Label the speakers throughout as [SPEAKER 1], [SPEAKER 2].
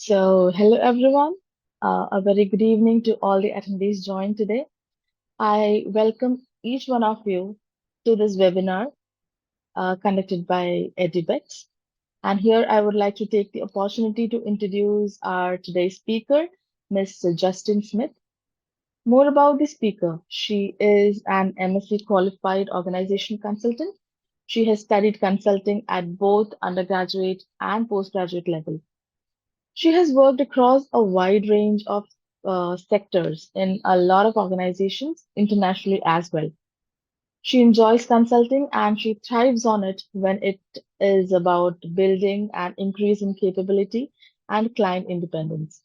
[SPEAKER 1] Hello everyone. A very good evening to all the attendees joined today. I welcome each one of you to this webinar conducted by Edubex. And here I would like to take the opportunity to introduce our today's speaker, Ms. Justine Smith. More about the speaker. She is an MSc qualified organization consultant. She has studied consulting at both undergraduate and postgraduate level. She has worked across a wide range of sectors in a lot of organizations internationally as well. She enjoys consulting and she thrives on it when it is about building and increasing capability and client independence.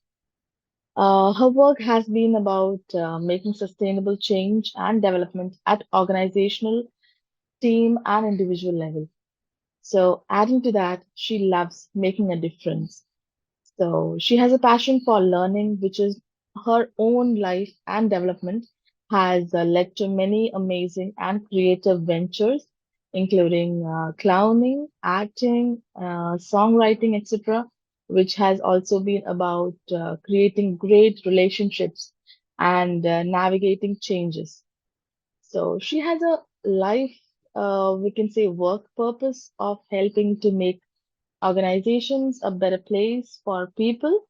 [SPEAKER 1] Her work has been about making sustainable change and development at organizational, team, and individual level. So, adding to that, she loves making a difference. So she has a passion for learning, which is her own life and development has led to many amazing and creative ventures, including clowning, acting, songwriting, etc., which has also been about creating great relationships and navigating changes. So she has a life, we can say, work purpose of helping to make organizations a better place for people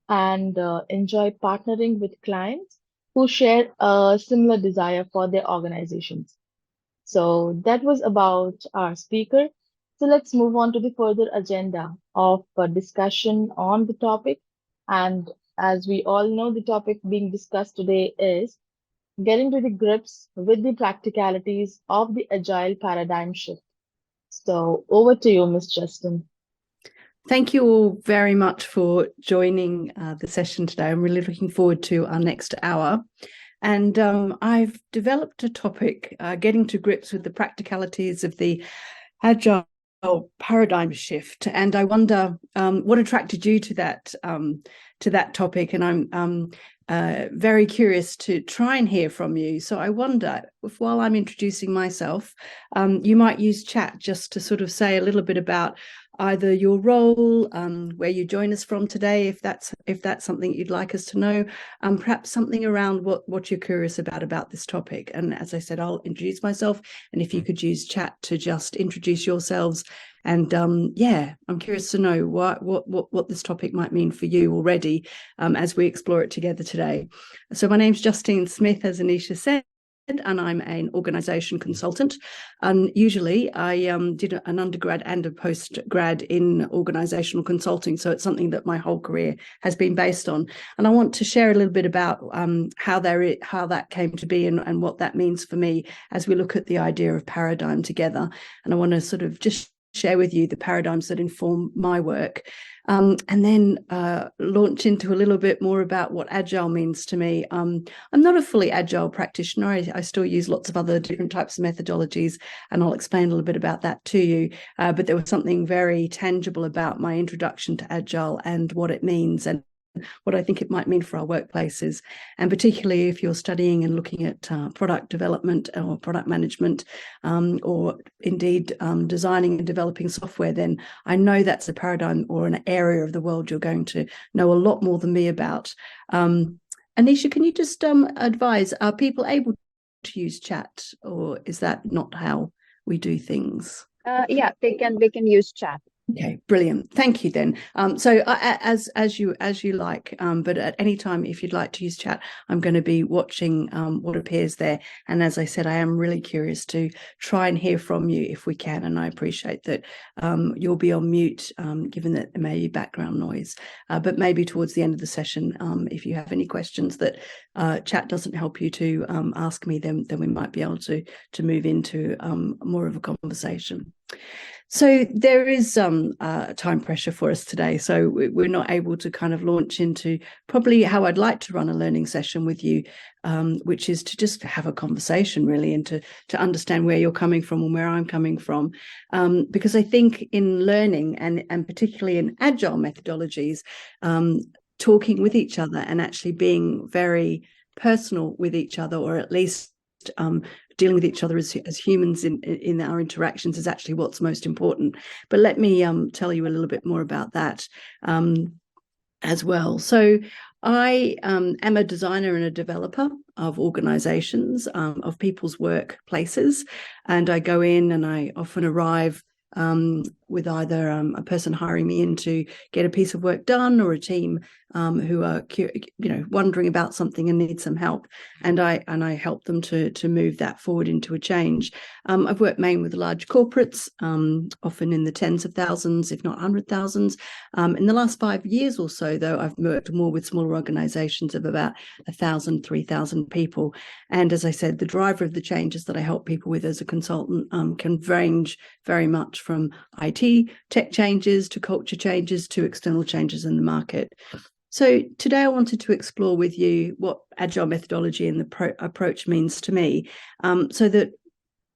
[SPEAKER 1] and enjoy partnering with clients who share a similar desire for their organizations. So that was about our speaker. So let's move on to the further agenda of discussion on the topic. And as we all know, the topic being discussed today is getting to the grips with the practicalities of the agile paradigm shift. So over to you, Ms. Justin.
[SPEAKER 2] Thank you all very much for joining the session today. I'm really looking forward to our next hour. And I've developed a topic, getting to grips with the practicalities of the Agile Paradigm Shift. And I wonder what attracted you to that topic. And I'm very curious to try and hear from you. So I wonder if while I'm introducing myself, you might use chat just to sort of say a little bit about either your role, where you join us from today, if that's something you'd like us to know, perhaps something around what you're curious about this topic. And as I said, I'll introduce myself, and if you could use chat to just introduce yourselves. And I'm curious to know what this topic might mean for you already as we explore it together today. So my name's Justine Smith, as Anisha said, and I'm an organisation consultant. Usually I did an undergrad and a postgrad in organisational consulting, so it's something that my whole career has been based on. And I want to share a little bit about how that came to be and what that means for me as we look at the idea of paradigm together. And I want to sort of just share with you the paradigms that inform my work, and then launch into a little bit more about what Agile means to me. I'm not a fully Agile practitioner. I still use lots of other different types of methodologies, and I'll explain a little bit about that to you. But there was something very tangible about my introduction to Agile and what it means and what I think it might mean for our workplaces. And particularly if you're studying and looking at product development or product management, or indeed designing and developing software, then I know that's a paradigm or an area of the world you're going to know a lot more than me about. Anisha, can you just advise, are people able to use chat, or is that not how we do things?
[SPEAKER 3] Yeah, they can use chat.
[SPEAKER 2] Okay, brilliant. Thank you then. So as you like, but at any time, if you'd like to use chat, I'm going to be watching what appears there. And as I said, I am really curious to try and hear from you if we can. And I appreciate that you'll be on mute, given that there may be background noise. But maybe towards the end of the session, if you have any questions that chat doesn't help you to ask me, then we might be able to move into more of a conversation. So there is time pressure for us today, so we're not able to kind of launch into probably how I'd like to run a learning session with you, which is to just have a conversation really, and to understand where you're coming from and where I'm coming from, because I think in learning and particularly in Agile methodologies, talking with each other and actually being very personal with each other, or at least dealing with each other as humans in our interactions, is actually what's most important. But let me tell you a little bit more about that. as well. So I am a designer and a developer of organizations, of people's workplaces, and I go in and I often arrive with either a person hiring me in to get a piece of work done, or a team who are wondering about something and need some help, and I help them to move that forward into a change. I've worked mainly with large corporates, often in the tens of thousands, if not 100,000s. In the last 5 years or so, though, I've worked more with smaller organizations of about 1,000, 3,000 people. And as I said, the driver of the changes that I help people with as a consultant can range very much from IT, tech changes, to culture changes, to external changes in the market. So today I wanted to explore with you what Agile methodology and the approach means to me, so that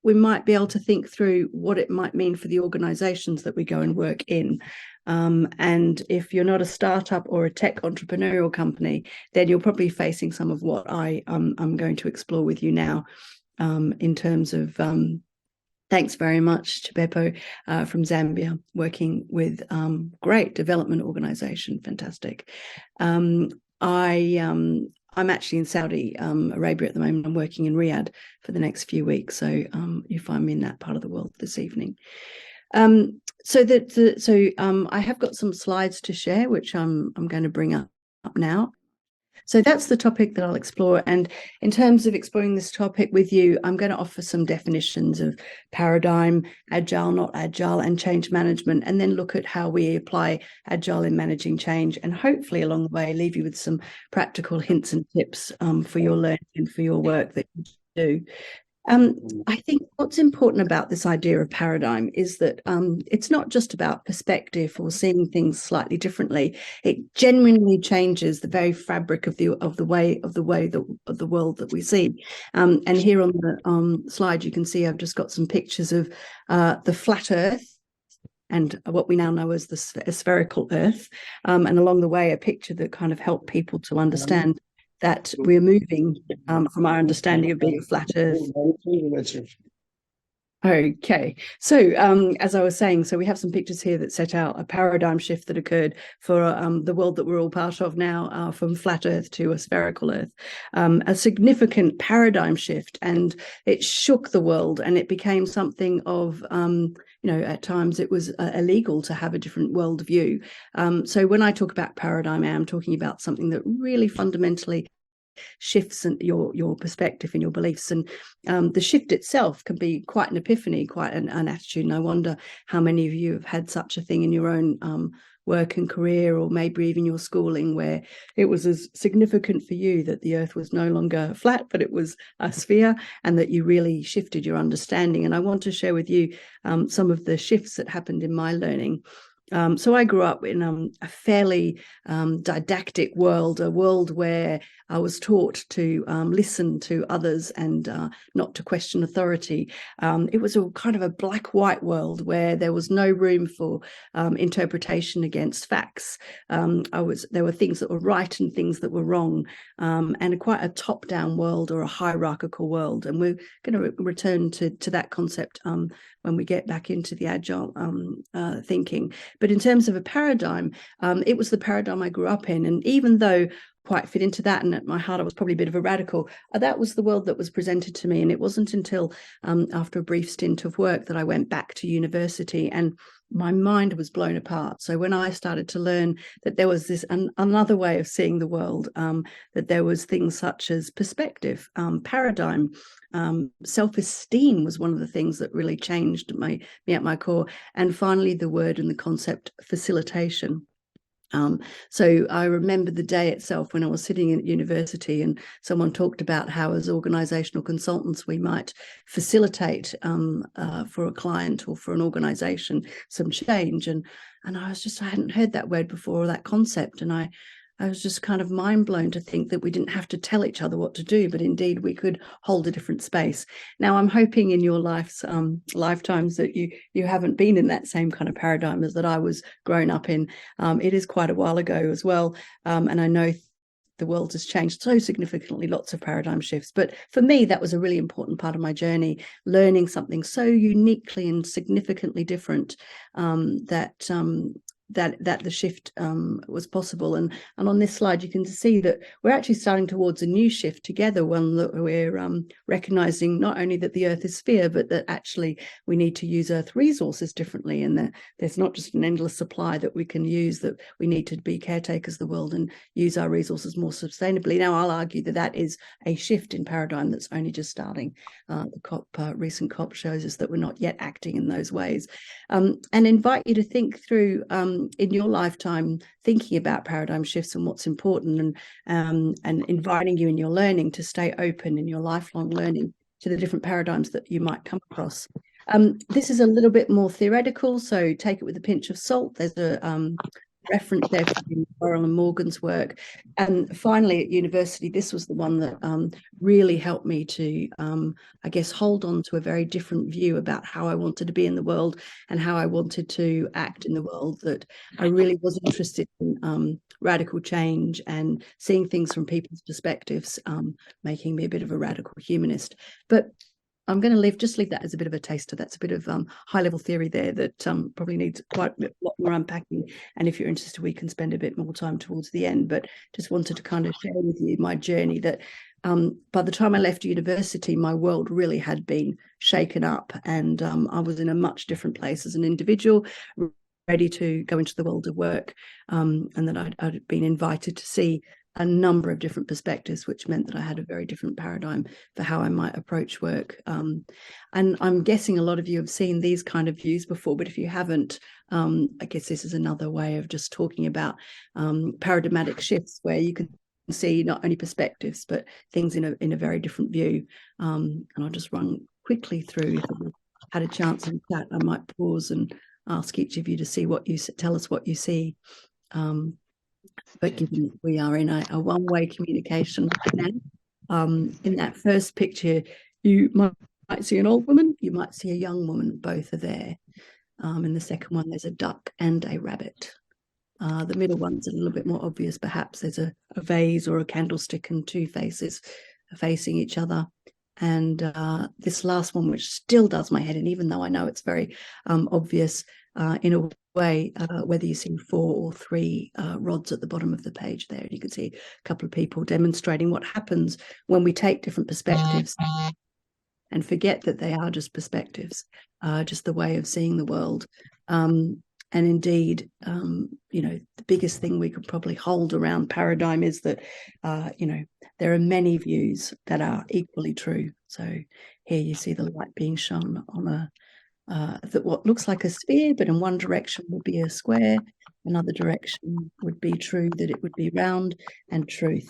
[SPEAKER 2] we might be able to think through what it might mean for the organizations that we go and work in. And if you're not a startup or a tech entrepreneurial company, then you're probably facing some of what I'm going to explore with you now, in terms of thanks very much to Beppo from Zambia, working with great development organization. Fantastic. I'm actually in Saudi Arabia at the moment. I'm working in Riyadh for the next few weeks. So you find me in that part of the world this evening. I have got some slides to share, which I'm going to bring up now. So that's the topic that I'll explore. And in terms of exploring this topic with you, I'm going to offer some definitions of paradigm, agile, not agile, and change management, and then look at how we apply agile in managing change, and hopefully along the way leave you with some practical hints and tips for your learning and for your work that you do. I think what's important about this idea of paradigm is that it's not just about perspective or seeing things slightly differently. It genuinely changes the very fabric of the world that we see. And here on the slide, you can see I've just got some pictures of the flat Earth and what we now know as the spherical Earth, and along the way, a picture that kind of helped people to understand that we're moving from our understanding of being a flat Earth. Okay, so as I was saying, so we have some pictures here that set out a paradigm shift that occurred for the world that we're all part of now, from flat Earth to a spherical Earth, a significant paradigm shift, and it shook the world, and it became something of, at times it was illegal to have a different worldview. So when I talk about paradigm, I'm talking about something that really fundamentally shifts your perspective and your beliefs, and the shift itself can be quite an epiphany, quite an attitude. And I wonder how many of you have had such a thing in your own work and career, or maybe even your schooling, where it was as significant for you that the Earth was no longer flat, but it was a sphere, and that you really shifted your understanding. And I want to share with you some of the shifts that happened in my learning. So I grew up in a fairly didactic world, a world where I was taught to listen to others and not to question authority. It was a kind of a black-white world where there was no room for interpretation against facts. There were things that were right and things that were wrong, and quite a top-down world, or a hierarchical world. And we're going to return to that concept when we get back into the agile thinking. But in terms of a paradigm, it was the paradigm I grew up in. And even though quite fit into that, and at my heart I was probably a bit of a radical, that was the world that was presented to me. And it wasn't until after a brief stint of work that I went back to university, and my mind was blown apart. So when I started to learn that there was this another way of seeing the world, that there was things such as perspective, paradigm, self-esteem was one of the things that really changed me at my core. And finally, the word and the concept facilitation. So I remember the day itself when I was sitting at university, and someone talked about how, as organizational consultants, we might facilitate for a client or for an organization some change. And I hadn't heard that word before, or that concept. And I was just kind of mind blown to think that we didn't have to tell each other what to do, but indeed we could hold a different space. Now, I'm hoping in your lifetimes that you haven't been in that same kind of paradigm as that I was grown up in. It is quite a while ago as well, and I know the world has changed so significantly, lots of paradigm shifts. But for me, that was a really important part of my journey, learning something so uniquely and significantly different, that the shift was possible. And on this slide, you can see that we're actually starting towards a new shift together, one that we're recognizing not only that the Earth is sphere, but that actually we need to use Earth resources differently, and that there's not just an endless supply that we can use, that we need to be caretakers of the world and use our resources more sustainably. Now, I'll argue that that is a shift in paradigm that's only just starting. The recent COP shows us that we're not yet acting in those ways. And invite you to think through in your lifetime, thinking about paradigm shifts and what's important, and inviting you in your learning to stay open in your lifelong learning to the different paradigms that you might come across. This is a little bit more theoretical, so take it with a pinch of salt. There's a reference there from Burrell and Morgan's work. And finally, at university, this was the one that really helped me to, I guess, hold on to a very different view about how I wanted to be in the world and how I wanted to act in the world, that I really was interested in radical change and seeing things from people's perspectives, making me a bit of a radical humanist. But I'm going to just leave that as a bit of a taster. That's a bit of high-level theory there that probably needs quite a lot more unpacking. And if you're interested, we can spend a bit more time towards the end. But just wanted to kind of share with you my journey, that by the time I left university, my world really had been shaken up, and I was in a much different place as an individual, ready to go into the world of work, and that I'd been invited to see a number of different perspectives, which meant that I had a very different paradigm for how I might approach work. And I'm guessing a lot of you have seen these kind of views before, but if you haven't, I guess this is another way of just talking about paradigmatic shifts, where you can see not only perspectives, but things in a very different view. And I'll just run quickly through. If you had a chance in chat, I might pause and ask each of you to see tell us what you see. But given that we are in a one-way communication right now, in that first picture, you might see an old woman, you might see a young woman, both are there. In the second one, there's a duck and a rabbit. The middle one's a little bit more obvious, perhaps. There's a vase or a candlestick and two faces facing each other. And this last one, which still does my head in, even though I know it's very obvious, in a way, whether you see 4 or 3 rods at the bottom of the page there, you can see a couple of people demonstrating what happens when we take different perspectives and forget that they are just perspectives, just the way of seeing the world. And indeed, the biggest thing we could probably hold around paradigm is that, there are many views that are equally true. So here you see the light being shone on that what looks like a sphere, but in one direction would be a square, another direction would be true that it would be round, and truth.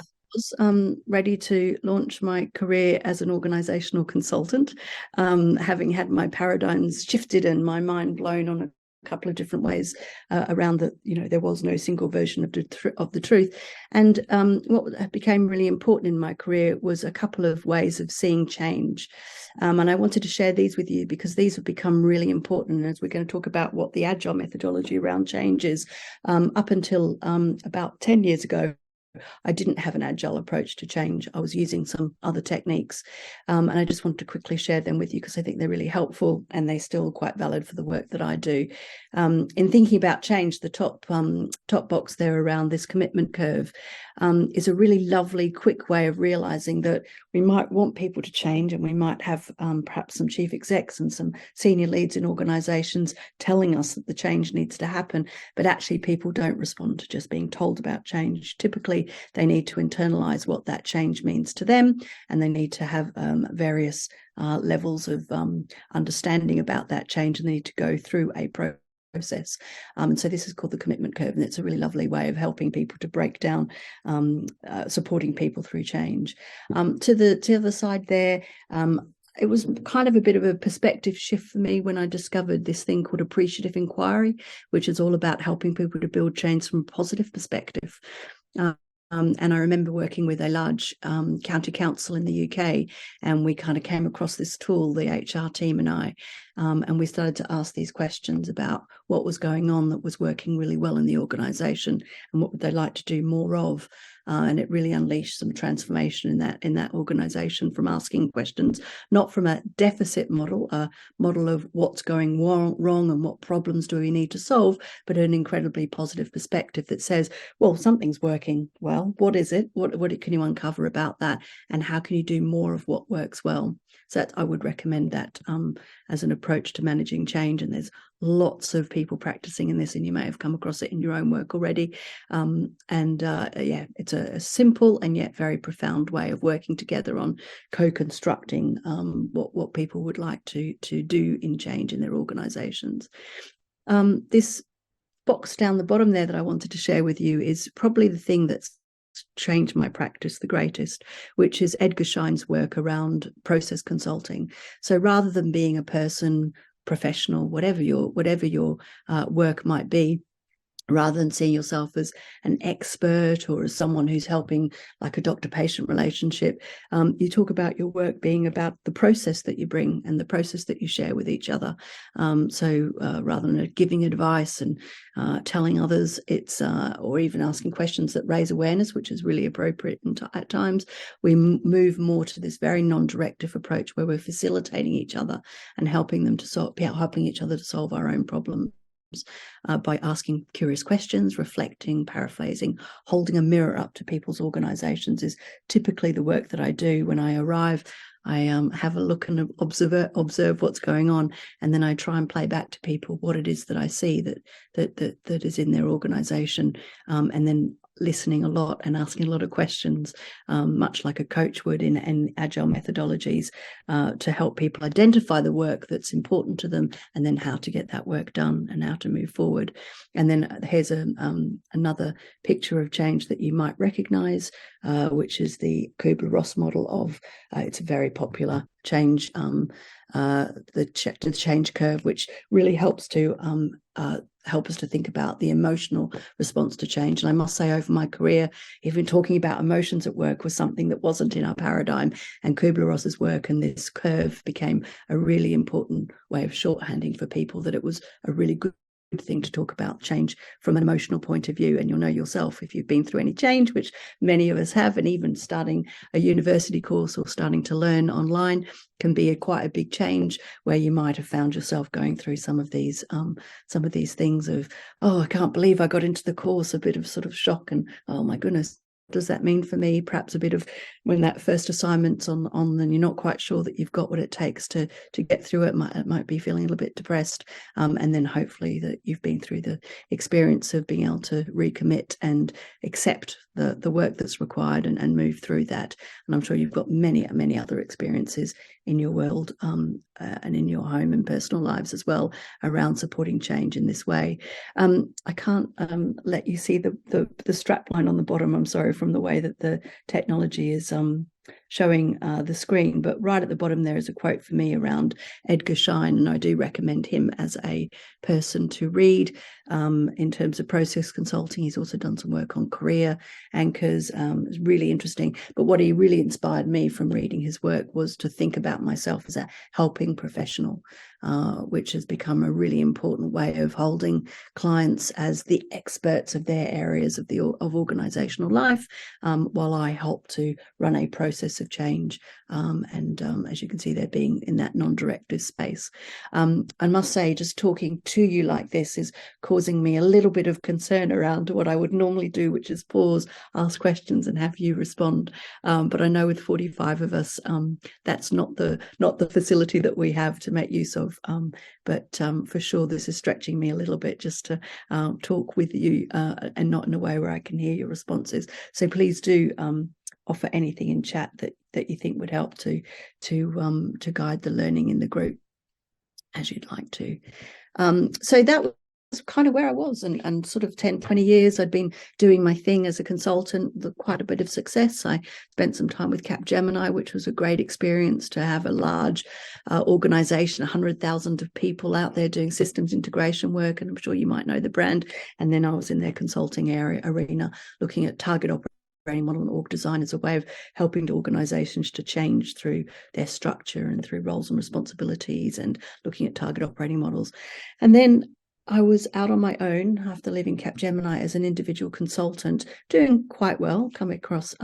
[SPEAKER 2] I was ready to launch my career as an organizational consultant, having had my paradigms shifted and my mind blown on a couple of different ways around that, there was no single version of the truth. And what became really important in my career was a couple of ways of seeing change. And I wanted to share these with you because these have become really important as we're going to talk about what the Agile methodology around change is. Up until about 10 years ago, I didn't have an Agile approach to change. I was using some other techniques. And I just want to quickly share them with you because I think they're really helpful and they're still quite valid for the work that I do. In thinking about change, the top box there around this commitment curve is a really lovely, quick way of realizing that we might want people to change, and we might have perhaps some chief execs and some senior leads in organizations telling us that the change needs to happen, but actually people don't respond to just being told about change. Typically, they need to internalize what that change means to them, and they need to have various levels of understanding about that change, and they need to go through a process. And so this is called the commitment curve, and it's a really lovely way of helping people to break down, supporting people through change. To the other side there, it was kind of a bit of a perspective shift for me when I discovered this thing called appreciative inquiry, which is all about helping people to build change from a positive perspective. And I remember working with a large county council in the UK, and we kind of came across this tool, the HR team and I, and we started to ask these questions about what was going on that was working really well in the organisation and what would they like to do more of. and it really unleashed some transformation in that organization, from asking questions, not from a deficit model, a model of what's going wrong and what problems do we need to solve, but an incredibly positive perspective that says, well, something's working well. What is it? What can you uncover about that? And how can you do more of what works well? So I would recommend that as an approach to managing change. And there's lots of people practicing in this, and you may have come across it in your own work already. It's a simple and yet very profound way of working together on co-constructing what people would like to do in change in their organizations. This box down the bottom there that I wanted to share with you is probably the thing that's changed my practice the greatest, which is Edgar Schein's work around process consulting. So rather than being a person, professional, whatever your work might be, rather than seeing yourself as an expert or as someone who's helping, like a doctor-patient relationship, you talk about your work being about the process that you bring and the process that you share with each other. So rather than giving advice and telling others, it's or even asking questions that raise awareness, which is really appropriate at times, we move more to this very non-directive approach where we're facilitating each other and helping each other to solve our own problems. By asking curious questions, reflecting, paraphrasing, holding a mirror up to people's organizations is typically the work that I do. When I arrive, I have a look and observe what's going on, and then I try and play back to people what it is that I see that is in their organization, and then listening a lot and asking a lot of questions, much like a coach would in Agile methodologies, to help people identify the work that's important to them, and then how to get that work done and how to move forward. And then here's another picture of change that you might recognize, which is the Kubler-Ross model of, it's a very popular change, the change curve, which really helps to help us to think about the emotional response to change. And I must say, over my career, even talking about emotions at work was something that wasn't in our paradigm, and Kubler-Ross's work and this curve became a really important way of shorthanding for people, that it was a really good thing to talk about change from an emotional point of view. And you'll know yourself, if you've been through any change, which many of us have, and even starting a university course or starting to learn online can be quite a big change, where you might have found yourself going through some of these things of, oh, I can't believe I got into the course, a bit of sort of shock, and oh my goodness, does that mean for me? Perhaps a bit of when that first assignment's on and you're not quite sure that you've got what it takes to get through it, might be feeling a little bit depressed, and then hopefully that you've been through the experience of being able to recommit and accept the work that's required and move through that. And I'm sure you've got many other experiences in your world and in your home and personal lives as well around supporting change in this way. I can't let you see the strap line on the bottom, I'm sorry, from the way that the technology is showing the screen, but right at the bottom there is a quote for me around Edgar Schein, and I do recommend him as a person to read in terms of process consulting. He's also done some work on career anchors. It's really interesting, but what he really inspired me from reading his work was to think about myself as a helping professional, which has become a really important way of holding clients as the experts of their areas of organizational life, while I help to run a process of change. And as you can see, they're being in that non-directive space. I must say, just talking to you like this is causing me a little bit of concern around what I would normally do, which is pause, ask questions, and have you respond. But I know with 45 of us, that's not the facility that we have to make use of. But for sure, this is stretching me a little bit just to talk with you, and not in a way where I can hear your responses. So please do offer anything in chat that you think would help to guide the learning in the group as you'd like to. So that was kind of where I was, and sort of 10-20 years I'd been doing my thing as a consultant with quite a bit of success. I spent some time with Capgemini, which was a great experience to have a large organization, 100,000 people out there doing systems integration work, and I'm sure you might know the brand. And then I was in their consulting arena looking at target operating model and org design as a way of helping organizations to change through their structure and through roles and responsibilities, and looking at target operating models. And then I was out on my own after leaving Capgemini as an individual consultant, doing quite well, coming across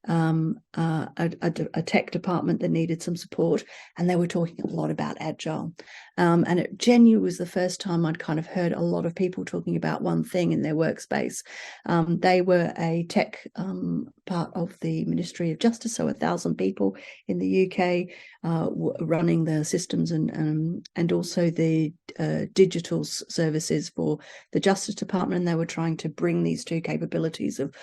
[SPEAKER 2] a tech department that needed some support, and they were talking a lot about Agile. And it genuinely was the first time I'd kind of heard a lot of people talking about one thing in their workspace. They were a tech part of the Ministry of Justice, so 1,000 people in the UK running the systems and also the digital services for the Justice Department. And they were trying to bring these two capabilities of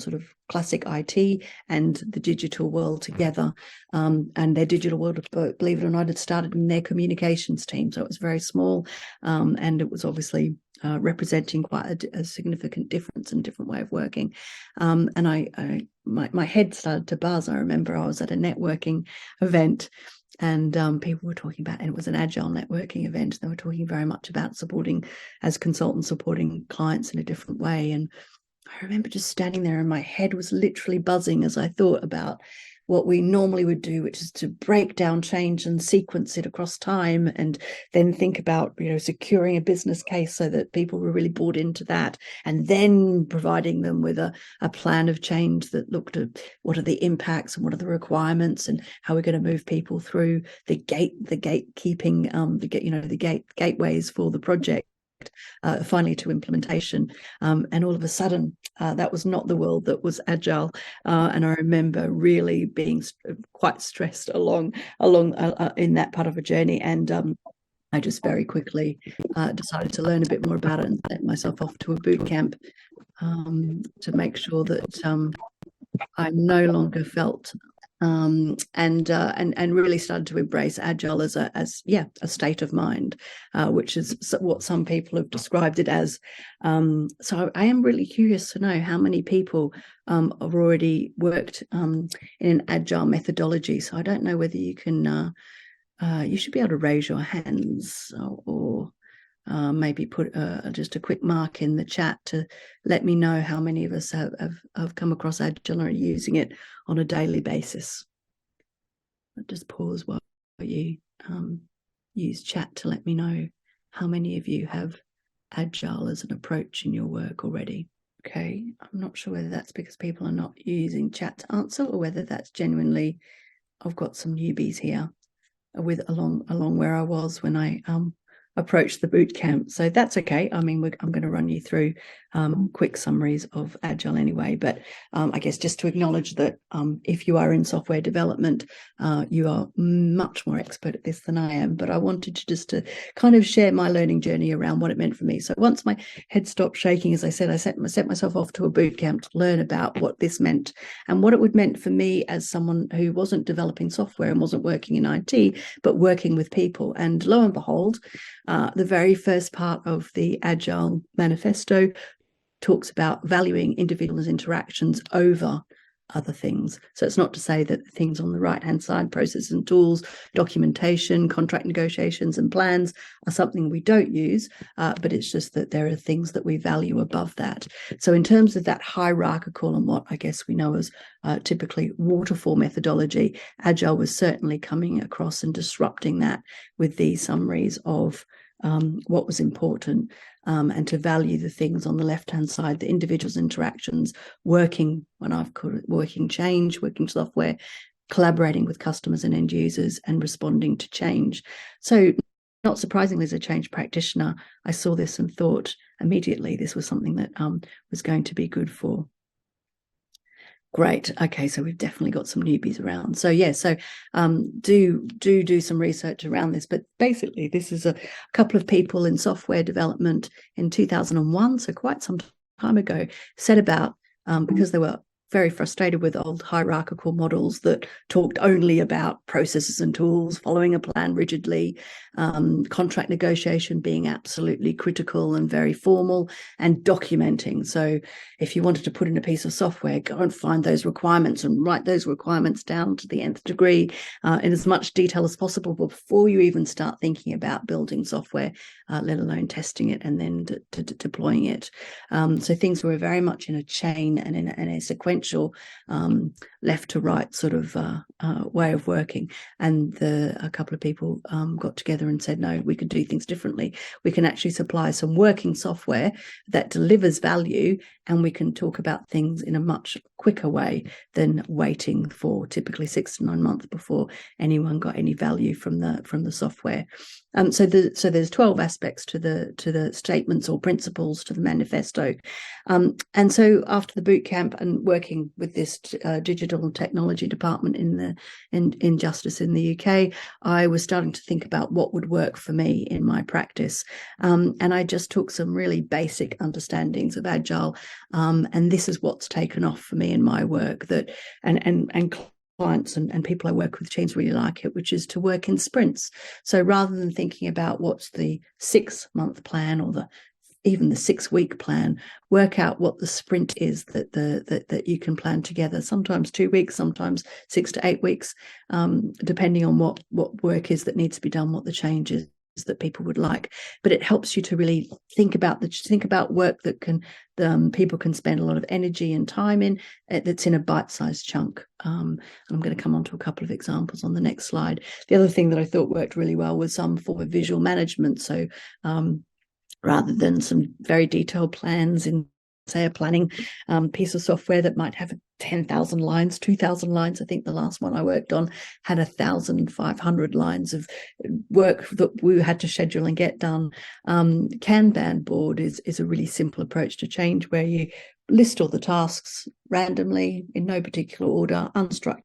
[SPEAKER 2] sort of classic IT and the digital world together. And their digital world, believe it or not, had started in their communications team. So it was very small, and it was obviously representing quite a significant difference and different way of working. And my head started to buzz. I remember I was at a networking event, and people were talking about, and it was an agile networking event. They were talking very much about supporting, as consultants, supporting clients in a different way. And I remember just standing there and my head was literally buzzing as I thought about what we normally would do, which is to break down change and sequence it across time, and then think about, securing a business case so that people were really bought into that, and then providing them with a plan of change that looked at what are the impacts and what are the requirements and how we're going to move people through the gatekeeping, the gateways for the project. Finally to implementation, and all of a sudden that was not the world that was agile, and I remember really being quite stressed along in that part of a journey, and I just very quickly decided to learn a bit more about it and set myself off to a boot camp to make sure that I no longer felt and really started to embrace agile as a state of mind, which is what some people have described it as. So I am really curious to know how many people have already worked in an agile methodology. So I don't know whether you can. You should be able to raise your hands or maybe put just a quick mark in the chat to let me know how many of us have come across Agile and are using it on a daily basis. I'll just pause while you use chat to let me know how many of you have Agile as an approach in your work already. Okay, I'm not sure whether that's because people are not using chat to answer or whether that's genuinely, I've got some newbies here with along where I was when I approach the boot camp. So that's okay. I mean, I'm going to run you through quick summaries of Agile anyway, but I guess just to acknowledge that if you are in software development, you are much more expert at this than I am, but I wanted to kind of share my learning journey around what it meant for me. So once my head stopped shaking, as I said, I set myself off to a boot camp to learn about what this meant and what it would meant for me as someone who wasn't developing software and wasn't working in IT, but working with people. And lo and behold, the very first part of the Agile Manifesto talks about valuing individuals' interactions over other things. So it's not to say that the things on the right-hand side, processes and tools, documentation, contract negotiations and plans are something we don't use, but it's just that there are things that we value above that. So in terms of that hierarchical and what I guess we know as typically waterfall methodology, Agile was certainly coming across and disrupting that with these summaries of what was important, and to value the things on the left-hand side, the individual's interactions, working, when I've called it working change, working software, collaborating with customers and end users, and responding to change. So not surprisingly, as a change practitioner, I saw this and thought immediately this was something that was going to be good for. Great. Okay, so we've definitely got some newbies around. So do some research around this. But basically, this is a couple of people in software development in 2001, so quite some time ago, set about because they were very frustrated with old hierarchical models that talked only about processes and tools, following a plan rigidly, contract negotiation being absolutely critical and very formal, and documenting. So if you wanted to put in a piece of software, go and find those requirements and write those requirements down to the nth degree in as much detail as possible before you even start thinking about building software let alone testing it and then deploying it. So things were very much in a chain and in a sequential left to right sort of way of working. And a couple of people got together and said, no, we could do things differently. We can actually supply some working software that delivers value, and we can talk about things in a much quicker way than waiting for typically 6 to 9 months before anyone got any value from the software. So there's 12 aspects to the statements or principles to the manifesto. And so after the boot camp and working with this digital and technology department in Justice in the UK, I was starting to think about what would work for me in my practice. And I just took some really basic understandings of Agile, and this is what's taken off for me in my work, that and clients and people I work with, teams really like it, which is to work in sprints. So rather than thinking about what's the 6-month plan or even the 6-week plan, work out what the sprint is that you can plan together. Sometimes 2 weeks, sometimes 6 to 8 weeks, depending on what work is that needs to be done, what the changes that people would like. But it helps you to really think about work that people can spend a lot of energy and time in, that's in a bite-sized chunk. And I'm going to come on to a couple of examples on the next slide. The other thing that I thought worked really well was some form of visual management. So rather than some very detailed plans in, say, a planning piece of software that might have 10,000 lines, 2,000 lines. I think the last one I worked on had 1,500 lines of work that we had to schedule and get done. Kanban board is a really simple approach to change, where you list all the tasks randomly in no particular order, unstructured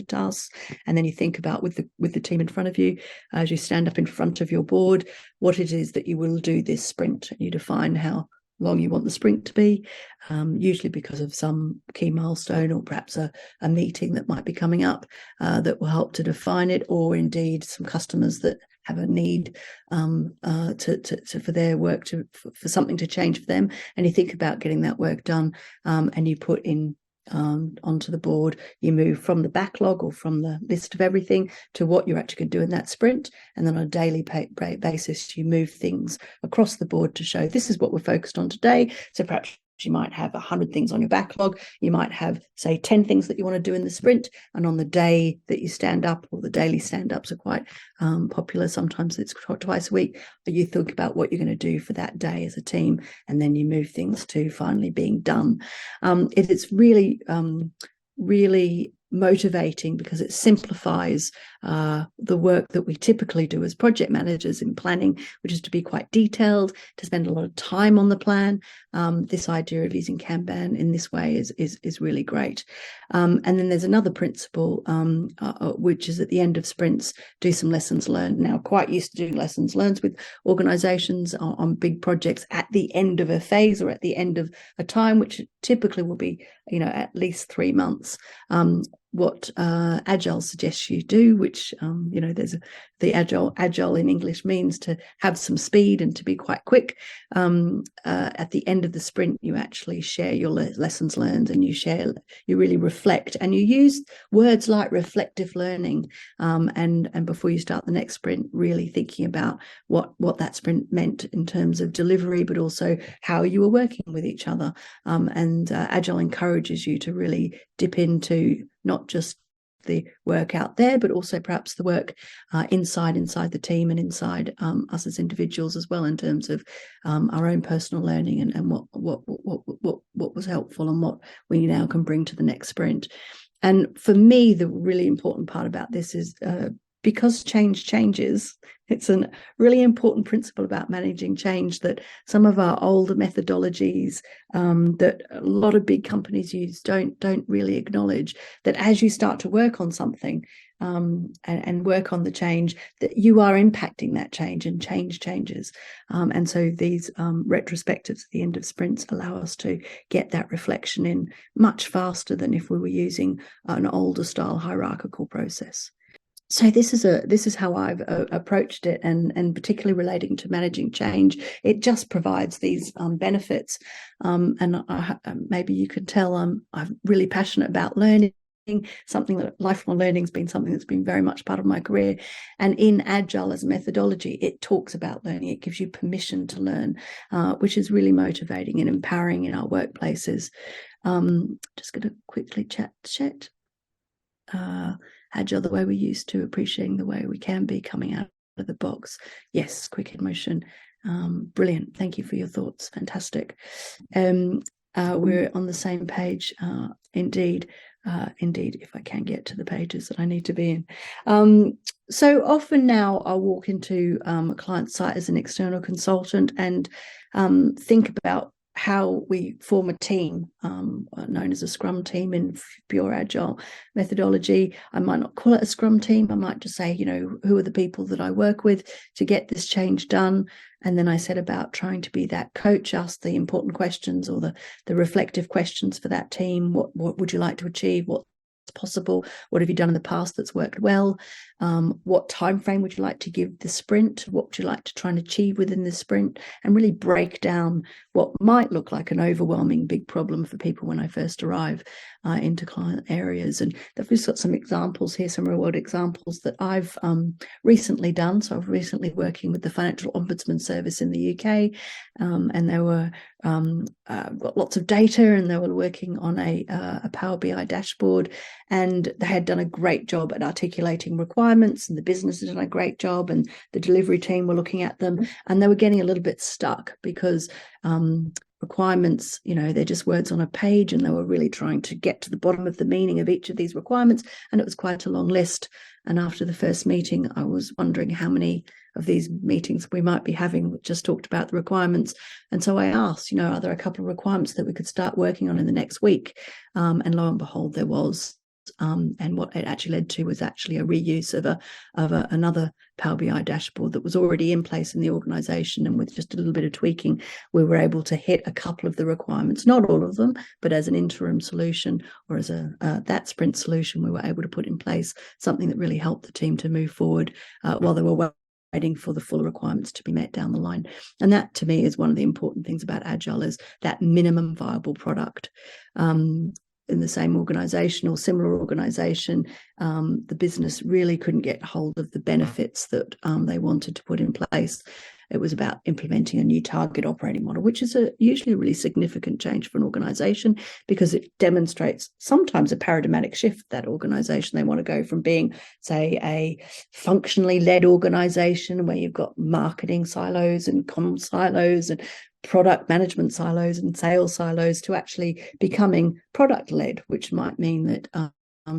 [SPEAKER 2] tasks, and then you think about with the team in front of you, as you stand up in front of your board, what it is that you will do this sprint, and you define how long you want the sprint to be, usually because of some key milestone or perhaps a meeting that might be coming up that will help to define it, or indeed some customers that have a need for their work for something to change for them, and you think about getting that work done, and you put in onto the board, you move from the backlog or from the list of everything to what you're actually going to do in that sprint, and then on a daily basis you move things across the board to show this is what we're focused on today. So perhaps you might have 100 things on your backlog, you might have, say, 10 things that you want to do in the sprint, and on the day that you stand up, or the daily stand-ups are quite popular, sometimes it's twice a week, but you think about what you're going to do for that day as a team, and then you move things to finally being done. It is really motivating because it simplifies the work that we typically do as project managers in planning, which is to be quite detailed, to spend a lot of time on the plan. This idea of using Kanban in this way is really great. And then there's another principle, which is at the end of sprints, do some lessons learned. Now, quite used to doing lessons learned with organizations on big projects at the end of a phase or at the end of a time, which typically will be, at least 3 months. What Agile suggests you do, which there's the Agile in English means to have some speed and to be quite quick. At the end of the sprint, you actually share your lessons learned, and you really reflect, and you use words like reflective learning, and before you start the next sprint, really thinking about what that sprint meant in terms of delivery, but also how you were working with each other. And Agile encourages you to really dip into not just the work out there, but also perhaps the work inside the team and inside us as individuals as well, in terms of our own personal learning and what was helpful and what we now can bring to the next sprint. And for me, the really important part about this is because change changes, it's a really important principle about managing change that some of our older methodologies that a lot of big companies use don't really acknowledge, that as you start to work on something and work on the change, that you are impacting that change, and change changes. And so these retrospectives at the end of sprints allow us to get that reflection in much faster than if we were using an older style hierarchical process. So this is how I've approached it, and particularly relating to managing change, it just provides these benefits. And maybe you can tell I'm really passionate about learning something that lifelong learning has been something that's been very much part of my career. And in Agile as a methodology, it talks about learning. It gives you permission to learn, which is really motivating and empowering in our workplaces. Just going to quickly chat Agile the way we're used to, appreciating the way we can be, coming out of the box. Yes, quick in motion. Brilliant. Thank you for your thoughts. Fantastic. We're on the same page. Indeed, if I can get to the pages that I need to be in. So often now I'll walk into a client site as an external consultant and think about how we form a team, known as a Scrum team in pure Agile methodology. I might not call it a Scrum team. I might just say, who are the people that I work with to get this change done? And then I set about trying to be that coach, ask the important questions or the reflective questions for that team. What would you like to achieve? What's possible? What have you done in the past that's worked well? What time frame would you like to give the sprint? What would you like to try and achieve within the sprint? And really break down what might look like an overwhelming big problem for people when I first arrive into client areas. And I've just got some examples here, some real world examples that I've recently done. So I've recently working with the Financial Ombudsman Service in the UK, and they were got lots of data, and they were working on a Power BI dashboard, and they had done a great job at articulating requirements, and the business had done a great job, and the delivery team were looking at them, and they were getting a little bit stuck because requirements, they're just words on a page, and they were really trying to get to the bottom of the meaning of each of these requirements, and it was quite a long list. And after the first meeting, I was wondering how many of these meetings we might be having that just talked about the requirements. And so I asked, are there a couple of requirements that we could start working on in the next week? And lo and behold, there was. And what it actually led to was actually a reuse of another Power BI dashboard that was already in place in the organization. And with just a little bit of tweaking, we were able to hit a couple of the requirements, not all of them, but as an interim solution or as that sprint solution, we were able to put in place something that really helped the team to move forward while they were waiting for the full requirements to be met down the line. And that, to me, is one of the important things about Agile, is that minimum viable product. In the same organization or similar organization, the business really couldn't get hold of the benefits that they wanted to put in place. It was about implementing a new target operating model, which is usually a really significant change for an organization, because it demonstrates sometimes a paradigmatic shift that organization. They want to go from being, say, a functionally led organization where you've got marketing silos and comm silos and product management silos and sales silos to actually becoming product led, which might mean that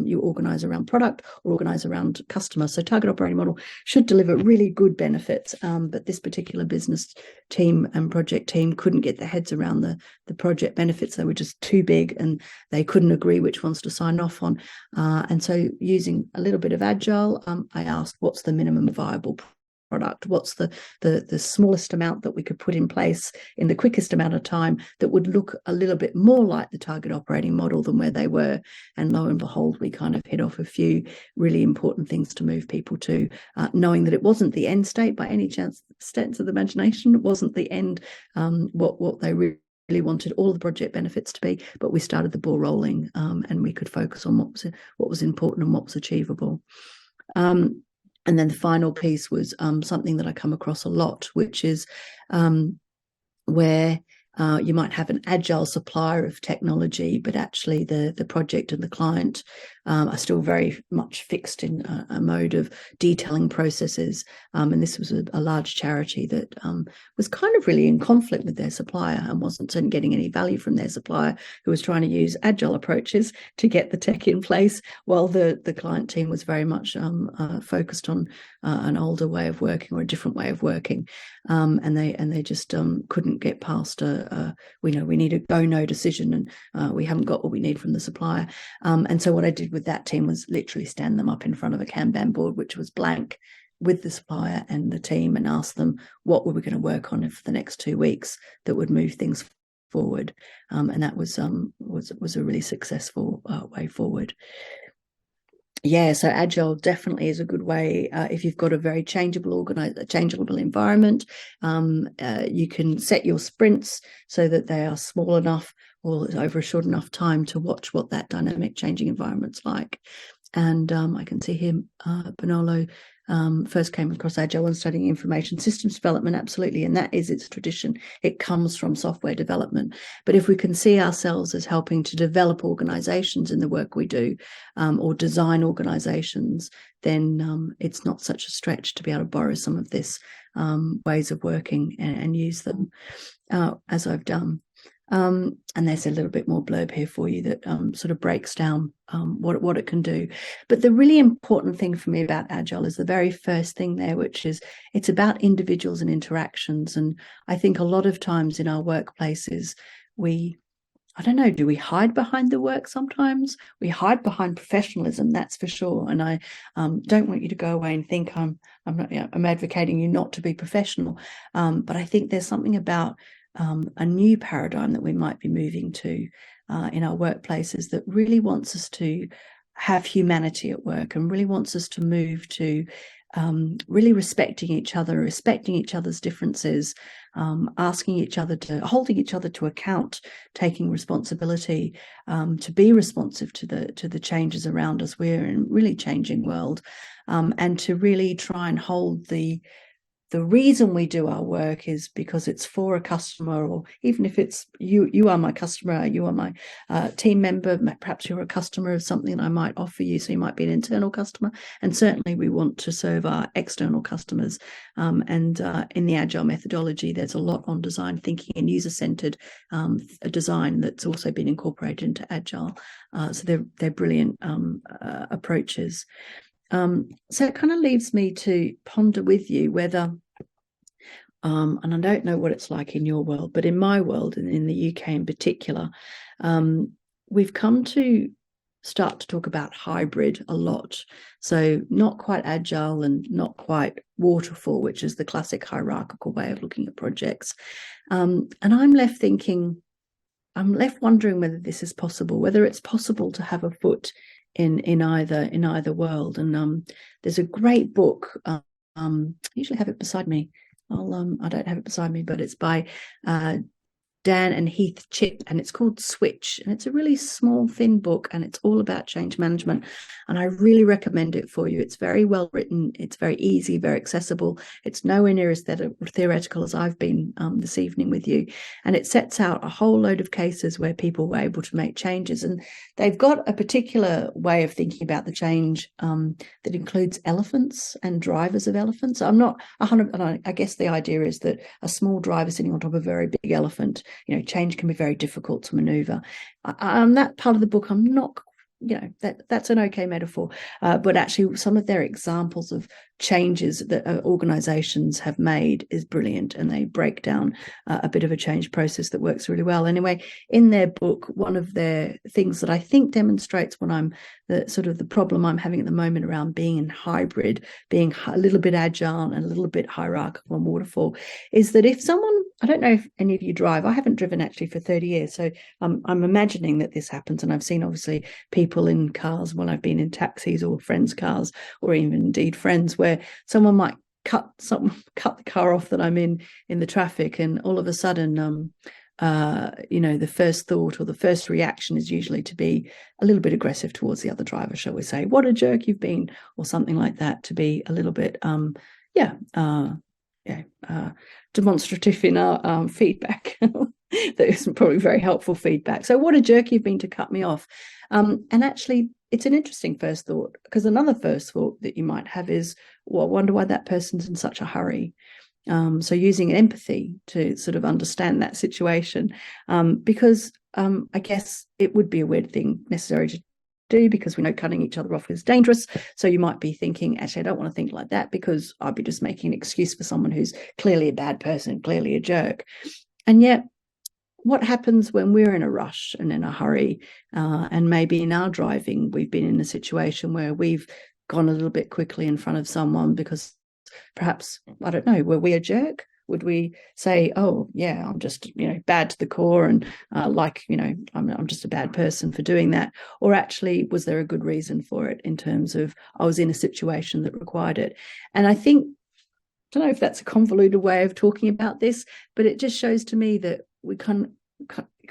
[SPEAKER 2] you organize around product or organize around customer. So target operating model should deliver really good benefits, but this particular business team and project team couldn't get their heads around the project benefits. They were just too big, and they couldn't agree which ones to sign off on. And so using a little bit of Agile, I asked, what's the minimum viable product? What's the smallest amount that we could put in place in the quickest amount of time that would look a little bit more like the target operating model than where they were? And lo and behold, we kind of hit off a few really important things to move people to, knowing that it wasn't the end state by any chance, sense of the imagination. It wasn't the end, what they really wanted all the project benefits to be, but we started the ball rolling, and we could focus on what was important and what was achievable. And then the final piece was something that I come across a lot, which is where you might have an agile supplier of technology, but actually the project and the client are still very much fixed in a mode of detailing processes. And this was a large charity that was kind of really in conflict with their supplier and wasn't getting any value from their supplier, who was trying to use agile approaches to get the tech in place, while the client team was very much focused on an older way of working or a different way of working. And they just couldn't get past we need a go-no decision, and we haven't got what we need from the supplier. And so what I did with that team was literally stand them up in front of a Kanban board, which was blank, with the supplier and the team, and ask them what were we going to work on for the next 2 weeks that would move things forward. And that was a really successful way forward. Yeah, so Agile definitely is a good way if you've got a very changeable environment. You can set your sprints so that they are small enough or over a short enough time to watch what that dynamic changing environment's like. And I can see here, Bonolo first came across Agile when studying information systems development, absolutely, and that is its tradition. It comes from software development. But if we can see ourselves as helping to develop organizations in the work we do, or design organizations, then it's not such a stretch to be able to borrow some of this ways of working and use them, as I've done. And there's a little bit more blurb here for you that sort of breaks down what it can do. But the really important thing for me about Agile is the very first thing there, which is it's about individuals and interactions. And I think a lot of times in our workplaces, I don't know, do we hide behind the work sometimes? We hide behind professionalism, that's for sure. And I don't want you to go away and think I'm advocating you not to be professional. But I think there's something about a new paradigm that we might be moving to in our workplaces that really wants us to have humanity at work and really wants us to move to really respecting each other, respecting each other's differences, holding each other to account, taking responsibility, to be responsive to the changes around us. We're in a really changing world, and to really try and hold the reason we do our work is because it's for a customer, or even if it's you are my customer, you are my team member, perhaps you're a customer of something I might offer you, so you might be an internal customer, and certainly we want to serve our external customers. And in the Agile methodology, there's a lot on design thinking and user-centered design that's also been incorporated into Agile. So they're brilliant approaches. So it kind of leaves me to ponder with you whether, and I don't know what it's like in your world, but in my world, and in the UK in particular, we've come to start to talk about hybrid a lot. So not quite agile and not quite waterfall, which is the classic hierarchical way of looking at projects. And I'm left wondering whether this is possible, whether it's possible to have a foot in either world. And there's a great book. I usually have it beside me. I don't have it beside me, but it's by Dan and Heath Chip, and it's called Switch, and it's a really small, thin book, and it's all about change management, and I really recommend it for you. It's very well written, it's very easy, very accessible. It's nowhere near as theoretical as I've been this evening with you, and it sets out a whole load of cases where people were able to make changes, and they've got a particular way of thinking about the change that includes elephants and drivers of elephants. I'm not 100, and I guess the idea is that a small driver sitting on top of a very big elephant, change can be very difficult to maneuver. On that part of the book, I'm not, that's an okay metaphor, but actually some of their examples of changes that organizations have made is brilliant, and they break down a bit of a change process that works really well. Anyway, in their book, one of their things that I think demonstrates the problem I'm having at the moment around being in hybrid, being a little bit agile and a little bit hierarchical and waterfall, is that if someone, I don't know if any of you drive, I haven't driven actually for 30 years, so I'm imagining that this happens, and I've seen obviously people in cars when I've been in taxis or friends' cars, or even indeed friends, where someone might cut the car off that I'm in the traffic, and all of a sudden the first thought or the first reaction is usually to be a little bit aggressive towards the other driver, shall we say, what a jerk you've been, or something like that, to be a little bit demonstrative in our feedback. That isn't probably very helpful feedback. So what a jerk you've been to cut me off. And actually, it's an interesting first thought, because another first thought that you might have is, well, I wonder why that person's in such a hurry. So using empathy to sort of understand that situation, because I guess it would be a weird thing necessary to do, because we know cutting each other off is dangerous. So you might be thinking, actually, I don't want to think like that, because I'd be just making an excuse for someone who's clearly a bad person, clearly a jerk. And yet, what happens when we're in a rush and in a hurry, and maybe in our driving, we've been in a situation where we've gone a little bit quickly in front of someone because perhaps, I don't know, were we a jerk? Would we say, oh yeah, I'm just, bad to the core, and I'm just a bad person for doing that? Or actually, was there a good reason for it, in terms of I was in a situation that required it? And I think, I don't know if that's a convoluted way of talking about this, but it just shows to me that we kind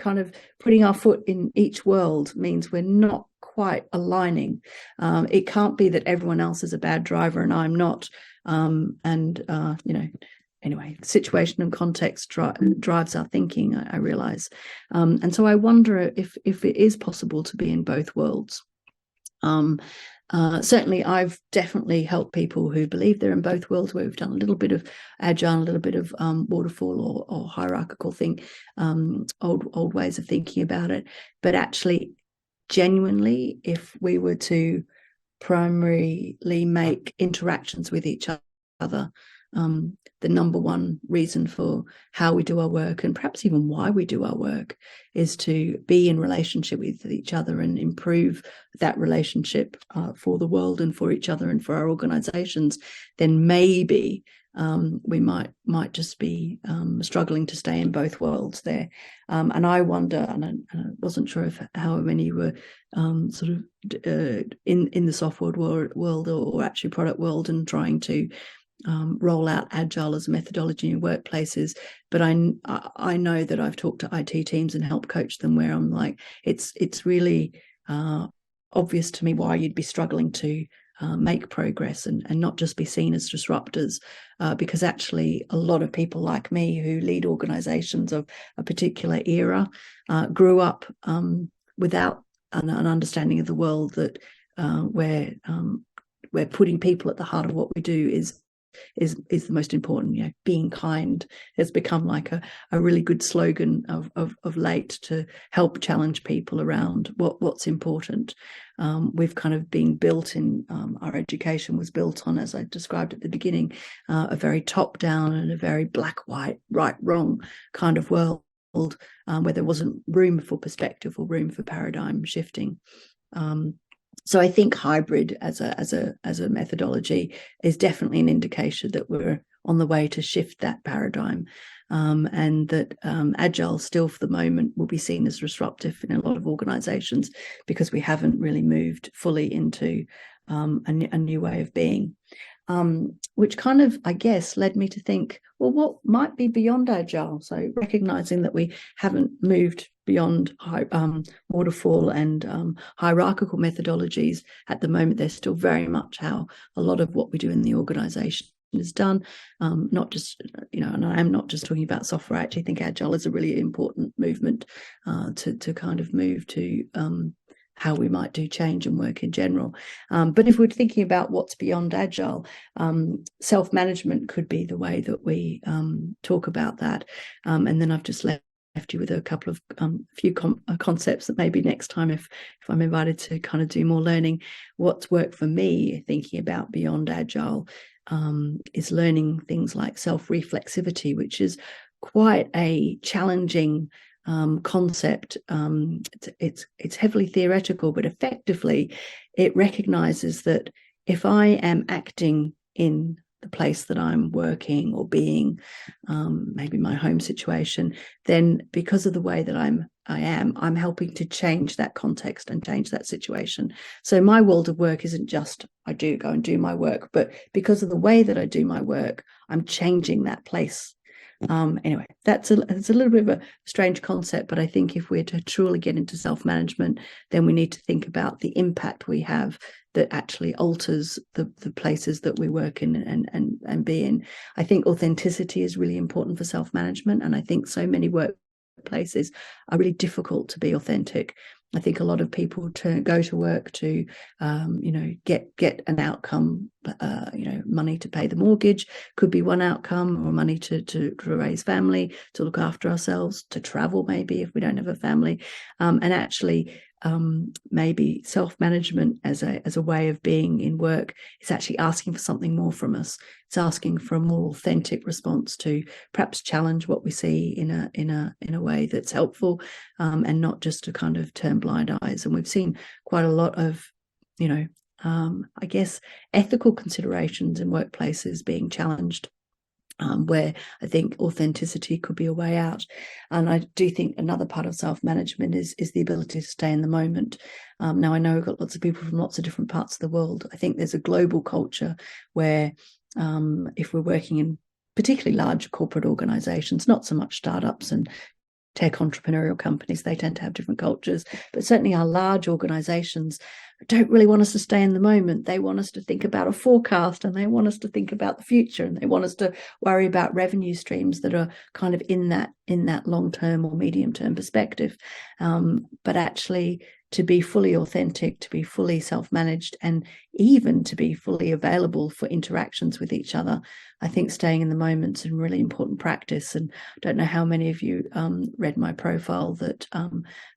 [SPEAKER 2] of putting our foot in each world means we're not quite aligning. It can't be that everyone else is a bad driver and I'm not. Anyway, situation and context drives our thinking, I realize. And so I wonder if it is possible to be in both worlds. Certainly, I've definitely helped people who believe they're in both worlds, where we've done a little bit of agile, a little bit of waterfall or hierarchical thing, old ways of thinking about it. But actually, genuinely, if we were to primarily make interactions with each other the number one reason for how we do our work, and perhaps even why we do our work, is to be in relationship with each other and improve that relationship for the world and for each other and for our organizations, then maybe we might just be struggling to stay in both worlds there. And I wonder, and I wasn't sure how many were sort of in the software world or actually product world and trying to roll out Agile as a methodology in workplaces. But I know that I've talked to IT teams and helped coach them, where I'm like, it's really obvious to me why you'd be struggling to make progress and not just be seen as disruptors, because actually a lot of people like me who lead organizations of a particular era grew up without an understanding of the world that where putting people at the heart of what we do is the most important. Being kind has become like a really good slogan of late, to help challenge people around what's important. We've kind of been built in, our education was built on, as I described at the beginning, a very top down and a very black, white, right, wrong kind of world, where there wasn't room for perspective or room for paradigm shifting. So I think hybrid as a methodology is definitely an indication that we're on the way to shift that paradigm, and that Agile still for the moment will be seen as disruptive in a lot of organizations, because we haven't really moved fully into a new way of being. Which kind of, I guess, led me to think, well, what might be beyond Agile? So recognizing that we haven't moved beyond waterfall and hierarchical methodologies at the moment, they're still very much how a lot of what we do in the organization is done. Not just, and I am not just talking about software. I actually think Agile is a really important movement to kind of move to how we might do change and work in general. But if we're thinking about what's beyond Agile, self-management could be the way that we talk about that. And then I've just left you with a couple of few concepts that maybe next time, if I'm invited to kind of do more learning, what's worked for me thinking about beyond Agile is learning things like self-reflexivity, which is quite a challenging concept. It's heavily theoretical, but effectively it recognizes that if I am acting in the place that I'm working or being, maybe my home situation, then because of the way that I'm helping to change that context and change that situation. So my world of work isn't just I do go and do my work, but because of the way that I do my work, I'm changing that place. Anyway, it's a little bit of a strange concept, but I think if we're to truly get into self-management, then we need to think about the impact we have that actually alters the places that we work in and be in. I think authenticity is really important for self-management, and I think so many workplaces are really difficult to be authentic. I think a lot of people go to work to, get an outcome. Money to pay the mortgage could be one outcome, or money to raise family, to look after ourselves, to travel maybe if we don't have a family, and actually maybe self-management as a way of being in work is actually asking for something more from us. It's asking for a more authentic response to perhaps challenge what we see in a way that's helpful, and not just to kind of turn blind eyes. And we've seen quite a lot of, I guess, ethical considerations in workplaces being challenged where I think authenticity could be a way out. And I do think another part of self-management is the ability to stay in the moment. Now, I know we've got lots of people from lots of different parts of the world. I think there's a global culture where if we're working in particularly large corporate organizations, not so much startups and tech entrepreneurial companies, they tend to have different cultures, but certainly our large organizations don't really want us to stay in the moment. They want us to think about a forecast, and they want us to think about the future, and they want us to worry about revenue streams that are kind of in that long-term or medium-term perspective. But actually, to be fully authentic, to be fully self-managed, and even to be fully available for interactions with each other, I think staying in the moment's a really important practice. And I don't know how many of you read my profile that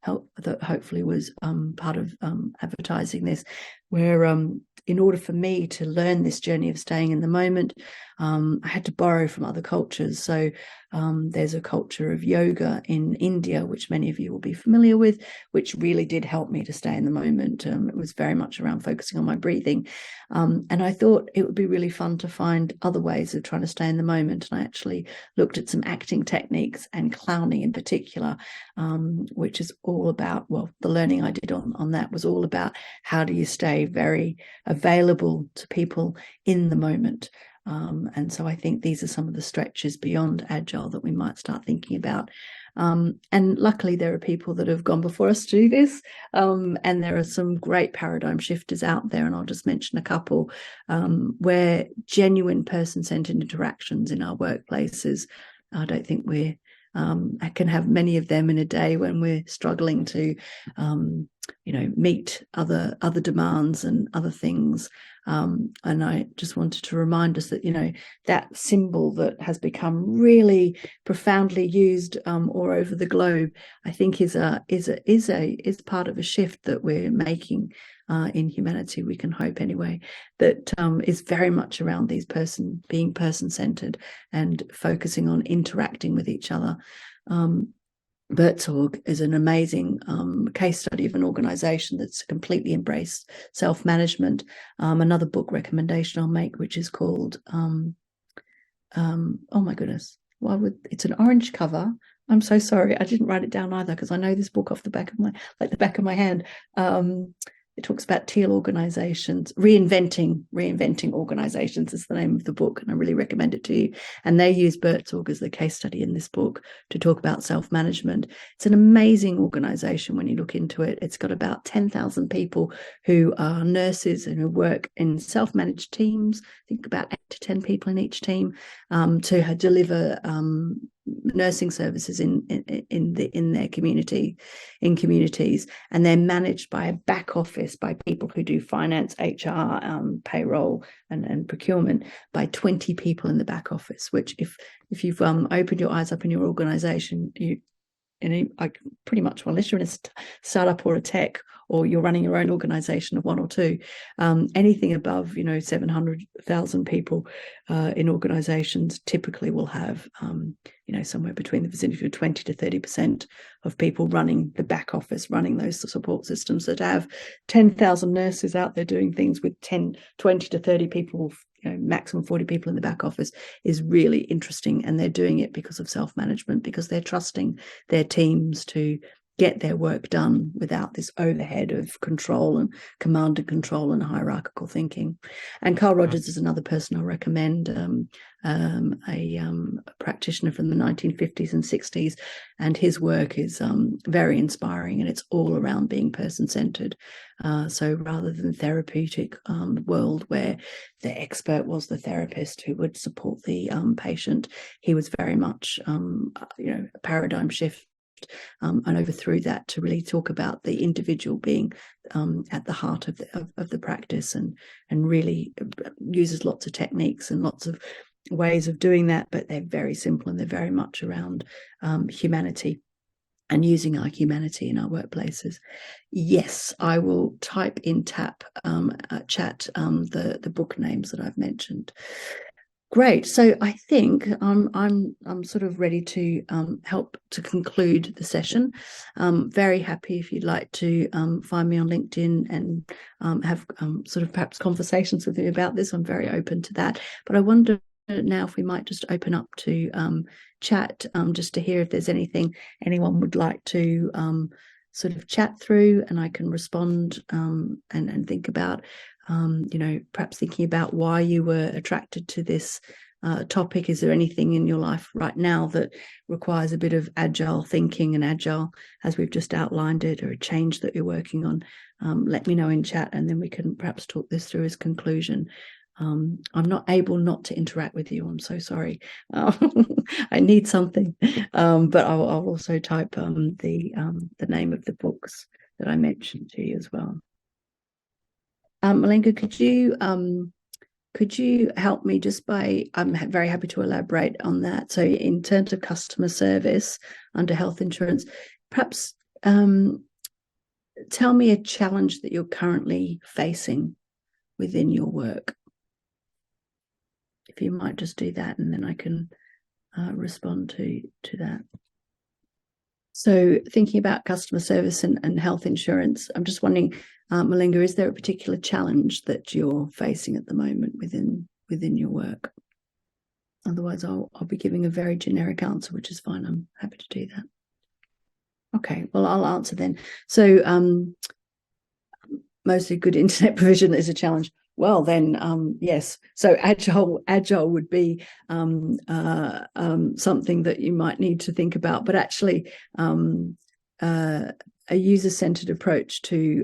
[SPEAKER 2] hopefully was part of advertising this, where in order for me to learn this journey of staying in the moment, I had to borrow from other cultures. So there's a culture of yoga in India, which many of you will be familiar with, which really did help me to stay in the moment. It was very much around focusing on my breathing. And I thought it would be really fun to find other ways of trying to stay in the moment. And I actually looked at some acting techniques, and clowning in particular, which is all about, well, the learning I did on that was all about how do you stay very available to people in the moment. And so I think these are some of the stretches beyond Agile that we might start thinking about. And luckily, there are people that have gone before us to do this. And there are some great paradigm shifters out there. And I'll just mention a couple where genuine person-centered interactions in our workplaces, I don't think I can have many of them in a day when we're struggling to, meet other demands and other things. And I just wanted to remind us that, that symbol that has become really profoundly used all over the globe, I think is part of a shift that we're making in humanity. We can hope anyway, that is very much around being person-centered and focusing on interacting with each other. Bertzorg is an amazing case study of an organization that's completely embraced self-management. Another book recommendation I'll make, which is called, oh my goodness, it's an orange cover. I'm so sorry. I didn't write it down either, because I know this book off the back of my hand. It talks about teal organizations. Reinventing organizations is the name of the book, and I really recommend it to you. And they use Bertzorg as the case study in this book to talk about self-management. It's an amazing organization when you look into it. It's got about 10,000 people who are nurses and who work in self-managed teams. I think about 8 to 10 people in each team to deliver nursing services in their communities, and they're managed by a back office, by people who do finance, HR, payroll and procurement, by 20 people in the back office, which if you've opened your eyes up in your organization, pretty much, unless you're in a startup or a tech, or you're running your own organization of 1 or 2, anything above 700,000 people in organizations typically will have somewhere between the vicinity of 20 to 30% of people running the back office, running those support systems. That have 10,000 nurses out there doing things with 20 to 30 people, maximum 40 people in the back office, is really interesting. And they're doing it because of self-management, because they're trusting their teams to get their work done without this overhead of control and command and control and hierarchical thinking. And Carl Rogers is another person I'll recommend, a practitioner from the 1950s and 60s, and his work is very inspiring, and it's all around being person-centered. So rather than therapeutic world where the expert was the therapist who would support the patient, he was very much a paradigm shift, and overthrew that to really talk about the individual being at the heart of the practice, and really uses lots of techniques and lots of ways of doing that, but they're very simple, and they're very much around humanity and using our humanity in our workplaces. Yes, I will type in chat the book names that I've mentioned. Great. So I think I'm sort of ready to help to conclude the session. Very happy if you'd like to find me on LinkedIn and have sort of perhaps conversations with me about this. I'm very open to that. But I wonder now if we might just open up to chat, just to hear if there's anything anyone would like to sort of chat through, and I can respond and think about, perhaps thinking about why you were attracted to this topic. Is there anything in your life right now that requires a bit of agile thinking and agile, as we've just outlined it, or a change that you're working on? Let me know in chat, and then we can perhaps talk this through as conclusion. I'm not able not to interact with you. I'm so sorry. I need something, but I'll also type the name of the books that I mentioned to you as well. Malinga, could you help me just by, I'm very happy to elaborate on that. So in terms of customer service under health insurance, perhaps tell me a challenge that you're currently facing within your work. If you might just do that, and then I can respond to that. So thinking about customer service and health insurance, I'm just wondering, Malinga, is there a particular challenge that you're facing at the moment within your work? Otherwise, I'll be giving a very generic answer, which is fine. I'm happy to do that. Okay, well, I'll answer then. So mostly good internet provision is a challenge. Well, then, yes. So agile would be something that you might need to think about. But actually, a user-centered approach to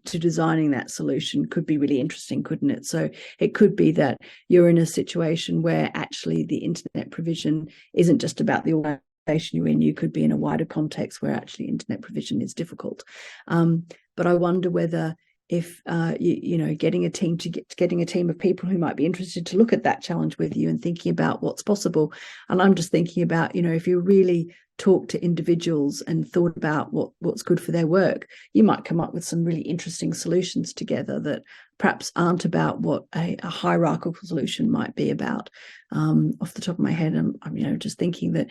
[SPEAKER 2] designing that solution could be really interesting, couldn't it? So it could be that you're in a situation where actually the internet provision isn't just about the organization you're in. You could be in a wider context where actually internet provision is difficult. But I wonder whether, if getting a team of people who might be interested to look at that challenge with you and thinking about what's possible. And I'm just thinking about, if you really talk to individuals and thought about what's good for their work, you might come up with some really interesting solutions together that perhaps aren't about what a hierarchical solution might be about. Off the top of my head, I'm just thinking that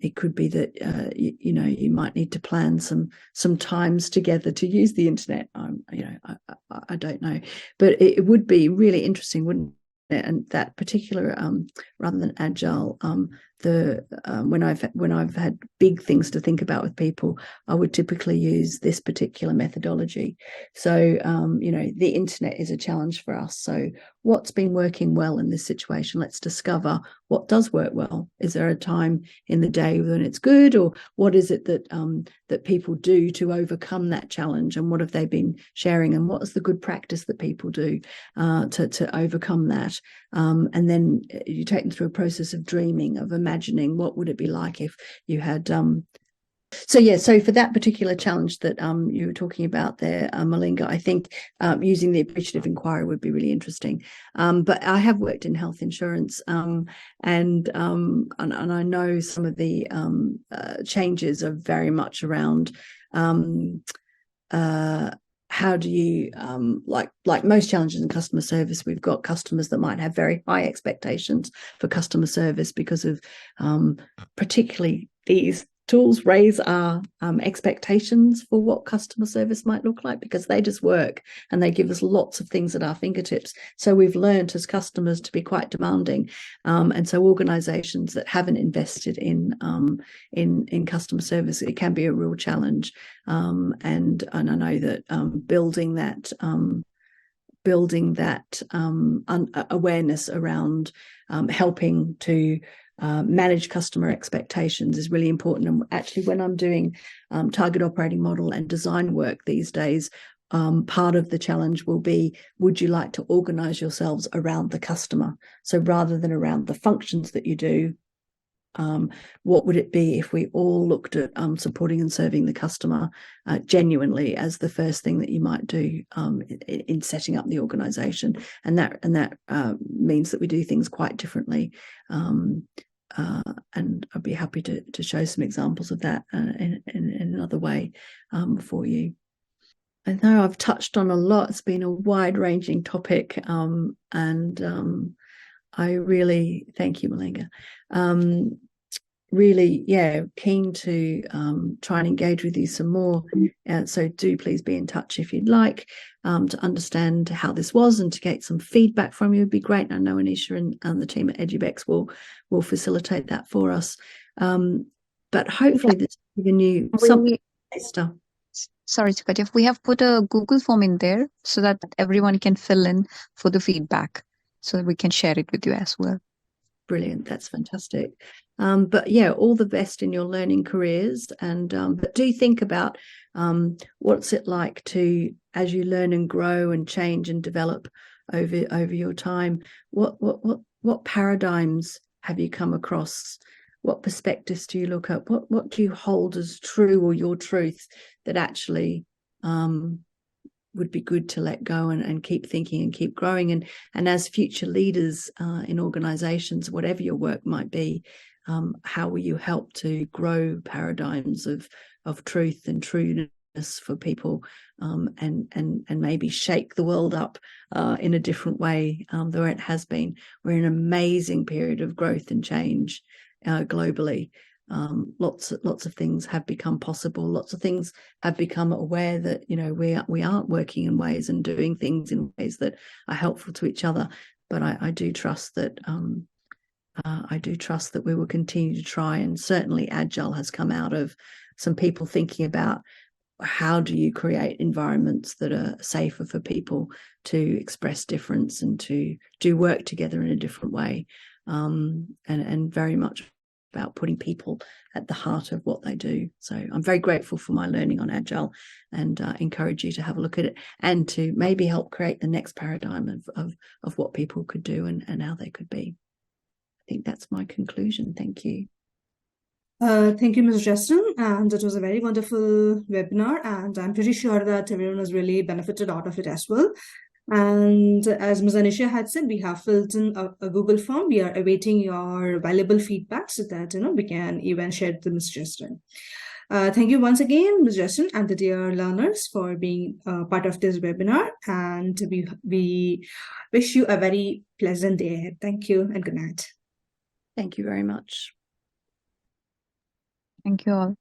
[SPEAKER 2] it could be that you might need to plan some times together to use the internet. I don't know, but it would be really interesting, wouldn't it? And that particular, rather than agile, when I've had big things to think about with people, I would typically use this particular methodology. So the internet is a challenge for us. So what's been working well in this situation? Let's discover what does work well. Is there a time in the day when it's good, or what is it that people do to overcome that challenge, and what have they been sharing, and what is the good practice that people do to overcome that? And then you take them through a process of dreaming, of imagining what would it be like if you had so for that particular challenge that you were talking about there, Malinga, I think using the appreciative inquiry would be really interesting. But I have worked in health insurance, and I know some of the changes are very much around how do you, like most challenges in customer service, we've got customers that might have very high expectations for customer service because of particularly these tools raise our expectations for what customer service might look like, because they just work and they give us lots of things at our fingertips. So we've learned as customers to be quite demanding, and so organizations that haven't invested in customer service, it can be a real challenge. And I know that building that awareness around helping to manage customer expectations is really important. And actually, when I'm doing target operating model and design work these days, part of the challenge will be, would you like to organize yourselves around the customer? So rather than around the functions that you do, what would it be if we all looked at supporting and serving the customer genuinely as the first thing that you might do in setting up the organization? And that means that we do things quite differently. And I'd be happy to show some examples of that in another way for you. I know I've touched on a lot. It's been a wide-ranging topic, and I really thank you, Malinga. really, keen to try and engage with you some more. So do please be in touch if you'd like to understand how this was and to get some feedback from you would be great. I know Anisha and the team at Edubex will facilitate that for us. But hopefully this has given you something extra.
[SPEAKER 3] Sorry to cut you off. We have put a Google form in there so that everyone can fill in for the feedback so that we can share it with you as well.
[SPEAKER 2] Brilliant. That's fantastic. But yeah, all the best in your learning careers. And but do think about what's it like to, as you learn and grow and change and develop over your time, what paradigms have you come across? What perspectives do you look at? What do you hold as true or your truth that actually would be good to let go and keep thinking and keep growing, and as future leaders in organizations, whatever your work might be, how will you help to grow paradigms of truth and trueness for people, and maybe shake the world up in a different way than it has been. We're in an amazing period of growth and change globally. Lots of things have become possible. Lots of things have become aware that we aren't working in ways and doing things in ways that are helpful to each other. But I do trust that we will continue to try. And certainly, Agile has come out of some people thinking about how do you create environments that are safer for people to express difference and to do work together in a different way, and very much about putting people at the heart of what they do. So I'm very grateful for my learning on Agile, and encourage you to have a look at it and to maybe help create the next paradigm of what people could do and how they could be. I think that's my conclusion. Thank you.
[SPEAKER 4] Thank you, Ms. Justine, and it was a very wonderful webinar, and I'm pretty sure that everyone has really benefited out of it as well. And as Ms. Anisha had said, we have filled in a Google form. We are awaiting your valuable feedback so that we can even share it with Ms. Justine. Thank you once again, Ms. Justine, and the dear learners for being part of this webinar. And we wish you a very pleasant day ahead. Thank you and good night.
[SPEAKER 2] Thank you very much.
[SPEAKER 3] Thank you all.